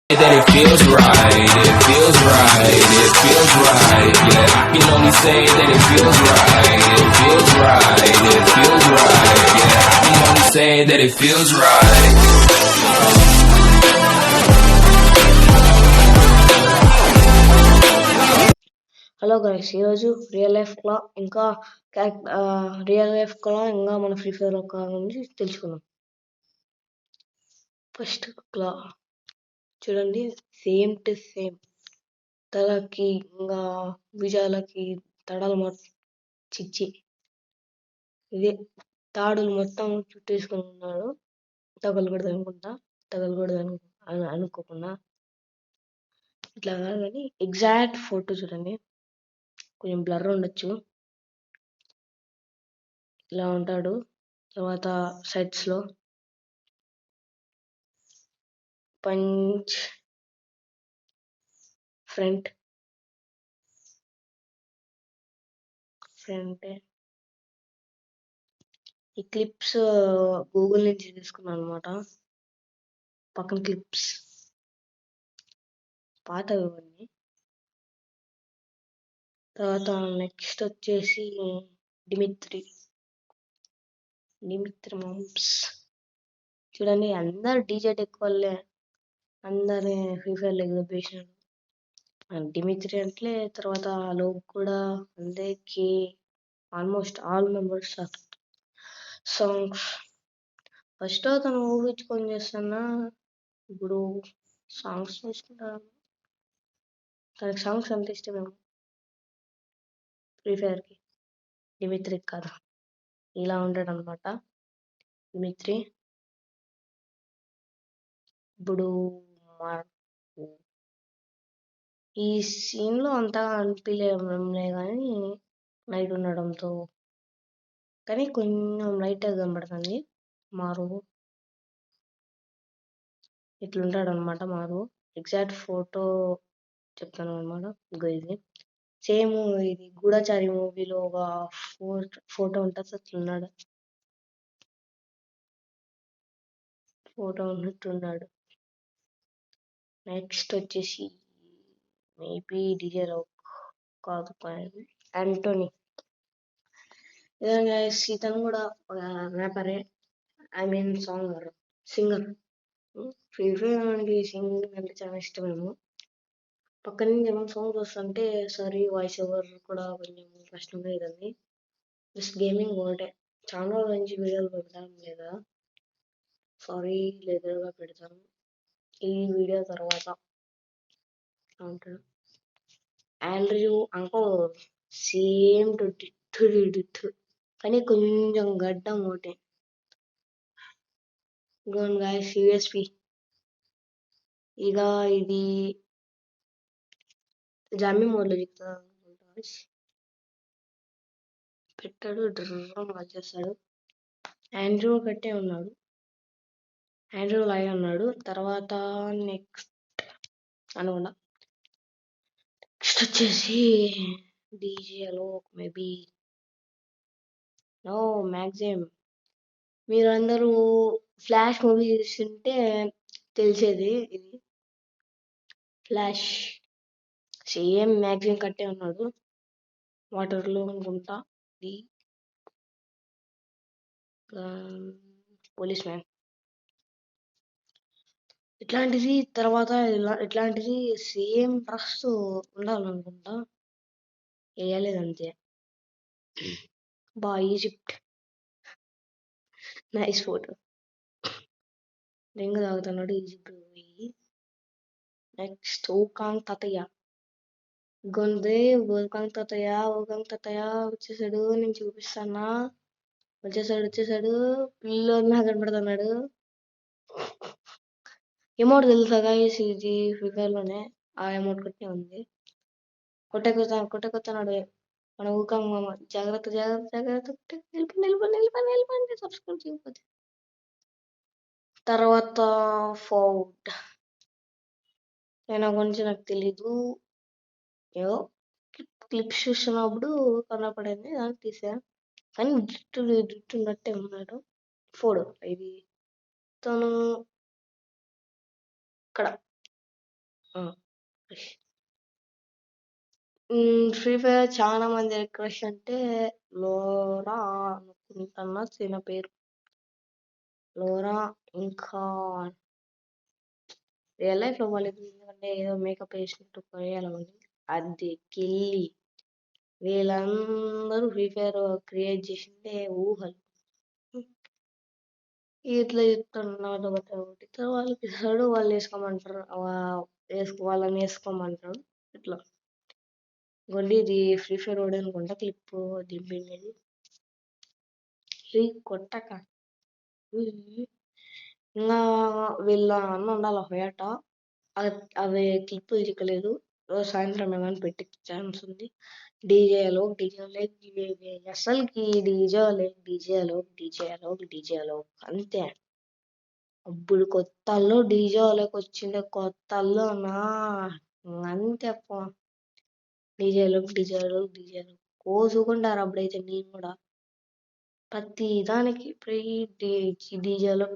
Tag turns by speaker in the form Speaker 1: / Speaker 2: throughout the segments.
Speaker 1: that it feels right, it feels right, it feels right, yeah, I can only say that it feels right, it feels right, it feels right, yeah, I can only say that it feels right.
Speaker 2: Hello guys, ఈరోజు real లైఫ్లో ఇంకా real లైఫ్లో ఇంకా మన free fire గురించి తెలుసుకుందాం. First క్లా చూడండి, సేమ్ టు సేమ్ తలకి ఇంకా భుజాలకి తడలు చిచ్చి ఇదే తాడులు మొత్తం చుట్టేసుకుని ఉన్నాడు. తగలకూడదు అనుకోకుండా ఇట్లా కాదు, కానీ ఎగ్జాక్ట్ ఫోటో చూడండి, కొంచెం బ్లర్ ఉండొచ్చు, ఇలా ఉంటాడు. తర్వాత సైడ్స్ లో పంచ్, ఫ్రంట్ ఈ క్లిప్స్ గూగుల్ నుంచి తీసుకున్నాను అనమాట. పక్కన క్లిప్స్ పాతవి ఇవన్నీ. తర్వాత నెక్స్ట్ వచ్చేసి డిమిత్రి మామ్స్. చూడండి, అందరు డీజే టెక్ వాళ్ళే, అందరి ఫ్రీ ఫైర్ ఎగ్జిబిషన్ డిమిత్రి అంటే. తర్వాత లోక్ కూడా అందరికి almost all members of songs. First అతను ఊహించుకొని చేస్తున్నా, ఇప్పుడు సాంగ్స్ చూసుకుంటాను. తనకి సాంగ్స్ అంత ఇష్టమేమో ఫ్రీ ఫైర్కి. డిమిత్రి కాదు, ఇలా ఉంటాడు అనమాట డిమిత్రి. ఇప్పుడు ఈ సీన్ లో అంతగా అనిపించలే కానీ నైట్ ఉండడంతో, కానీ కొంచెం లైట్ కనబడుతుంది. మారు ఇట్లుంటాడు అనమాట. మారు ఎగ్జాక్ట్ ఫోటో చెప్తాను అనమాట. ఇది సేమ్ ఇది గూఢచారి మూవీలో ఒక ఫోటో ఉంటుంది, అట్లున్నాడు. ఫోటో ఉన్నట్టున్నాడు. నెక్స్ట్ వచ్చేసి మేబీ డీజే కాదు, యాంటోనీ. ఇతను కూడా ర్యాపరే, I mean singer. Free Fire మనకి సింగింగ్ అంటే చాలా ఇష్టమేమో. పక్కన నుంచి ఏమైనా సాంగ్స్ వస్తుంటే సారీ వాయిస్ ఓవర్ కూడా కొంచెం కష్టంగా అవుతుంది. జస్ట్ గేమింగ్ ఒకటే. చాలా రోజుల నుంచి వీడియోలు పెట్టడం లేదా, సారీ లేదర్గా పెడతాను ఈ వీడియో తర్వాత. ఉంటాడు ఆండ్రూ అంకో, సేమ్ డిట్టు, కానీ కొంచెం గడ్డం ఒకటే. గోన్ గాయస్, యూఎస్పి. ఇక ఇది జామీ మోడ్లో చెప్తాను. పెట్టాడు, డ్రమ్ వచ్చేస్తాడు. ఆండ్రూ కట్టే ఉన్నాడు, ఆండ్రూ లాగే ఉన్నాడు. తర్వాత నెక్స్ట్ అనుకున్నా, నెక్స్ట్ వచ్చేసి డీజేలో మేబీ నో మ్యాక్సిమం. మీరందరూ ఫ్లాష్ మూవీ చూస్తుంటే తెలిసేది. ఇది ఫ్లాష్ సేమ్ మ్యాక్సిమం కట్టే ఉన్నాడు, వాటర్లో అనుకుంటా. ది పోలీస్ మ్యాన్ ఇట్లాంటిది. తర్వాత ఇట్లాంటిది సేమ్ డ్రెస్ ఉండాలనుకుంటా, వేయలేదంతే. Egypt nice photo. రింగ్ తాగుతున్నాడు ఈజిప్ట్ పోయి. నెక్స్ట్ ఊకాంగ్ తాతయ్య. గొందే ఊకాంగ్ తాతయ్య వచ్చేసాడు. నేను చూపిస్తానా. వచ్చేసాడు పిల్లోన్నా కనబడుతున్నాడు. ఎమౌంట్ తెలుసా గాయస్, ఇది ఫ్రీ ఫైర్ లోనే ఆ అమౌంట్ కొట్టే ఉంది. కొట్టకొస్తున్నాడు మన ఊకాంగ్ మామ. జాగ్రత్త నిలబడి సబ్స్క్రైబ్ చేయకపోతే. తర్వాత ఫౌడ్, నేను గురించి నాకు తెలీదు. ఏదో క్లిప్స్ చూస్తున్నప్పుడు కనపడింది, దాన్ని తీసా. కానీ జిట్టు ఉన్నట్టే ఉన్నాడు. ఫోడ్ ఇది తను ఇక్కడ క్రష్. ఫ్రీ ఫైర్ చాలా మంది క్రష్ అంటే లోరా అనుకుంటున్నా చిన్న పేరు. లోరా ఇంకా రియల్ లైఫ్‌లో వాళ్ళకి ఎందుకంటే ఏదో మేకప్ వేసినట్టు కొయ్యాలి ఉంది. అది కిల్లి వీళ్ళందరూ ఫ్రీ ఫైర్ క్రియేట్ చేసిందే ఊహలు. ఇట్లా చెప్తున్నారు ఒకటి వాళ్ళకి ఇస్తాడు, వాళ్ళు వేసుకోమంటారు, వాళ్ళని వేసుకోమంటారు. ఇట్లా ఇంకోటి ఇది ఫ్రీ ఫైర్ వాడు అనుకుంటా క్లిప్ దింపింది ఫ్రీ కొట్టక. ఇంకా వీళ్ళ అన్న ఉండాలి హోయాట, అవి క్లిప్పులు చిక్కలేదు. రోజు సాయంత్రం ఏమైనా పెట్టి ఛాన్స్ ఉంది. డీజేలో అసలుకి డీజేలో అంతే. అప్పుడు కొత్తల్లో డీజేలోకి వచ్చిండే కొత్తల్లోనా అంతే డీజేలో కోసుకుంటారు. అప్పుడైతే నేను కూడా ప్రతి దానికి డీజేలో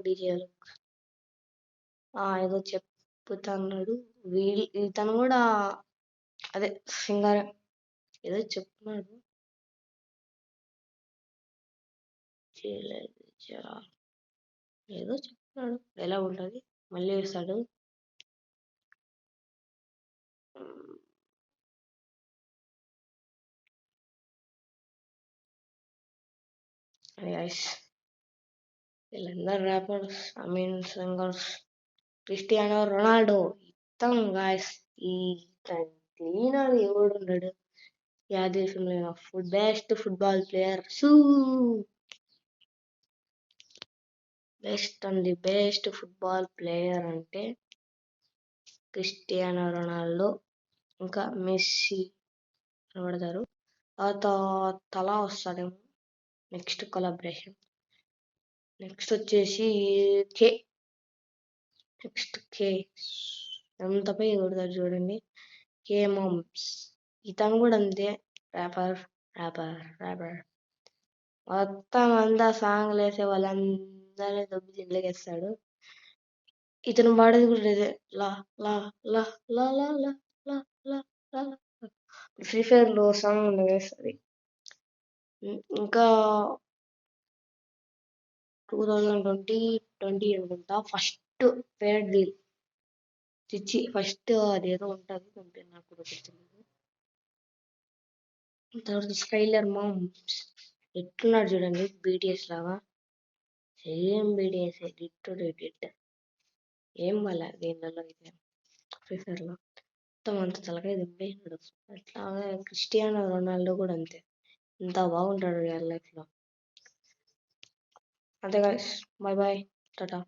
Speaker 2: ఏదో చెప్తున్నాడు. ఇతను కూడా అదే సింగర్ ఏదో చెప్తున్నాడు. ఏదో చెప్తున్నాడు, ఎలా ఉంటుంది మళ్ళీ వేస్తాడు. వీళ్ళందరూ ర్యాపర్స్, సింగర్స్. క్రిస్టియానో రొనాల్డో ఇస్తాం గాయస్. ఈ క్లీనర్ ఎవడు ఉన్నాడు యా దేశంలో best football player, best football player అంటే క్రిస్టియానో రొనాల్డో ఇంకా మెస్సీ కనబడతారు. తలా వస్తాడేమో నెక్స్ట్ కొలాబరేషన్. నెక్స్ట్ వచ్చేసి కే ఎంత పై కొడతారు చూడండి, కే మామ్స్. ఇతను కూడా అంతే, ర్యాపర్. మొత్తం అంతా సాంగ్లు వేసే వాళ్ళందరినీ దొబ్బి తిండికేస్తాడు. ఇతను పాడేది కూడా ఇదే లా లా లా లా లా లా లా లా లా. ఫ్రీ ఫైర్ లో సాంగ్ వేస్తుంది. ఇంకా 2020 అనుకుంటా ఫస్ట్ ఫేవరెట్ డీల్ ఫస్ట్ అదేదో ఉంటుంది నాకు కూడా గుర్తులేదు. తర్వాత స్కైలర్ మామ్స్ ఎట్లున్నాడు చూడండి, బీటీఎస్ లాగా సేమ్ బీటీఎస్ డిట్ ఏం వాళ్ళ దీనిలో అయితే ఫ్రీ ఫైర్ లో మొత్తం అంత తలకాయ దింపేసినాడు. అట్లాగే క్రిస్టియానో రొనాల్డో కూడా అంతే, ఎంత బాగుంటాడు రియల్ లైఫ్ లో. అంతే గాయ్స్, బాయ్ టాటా.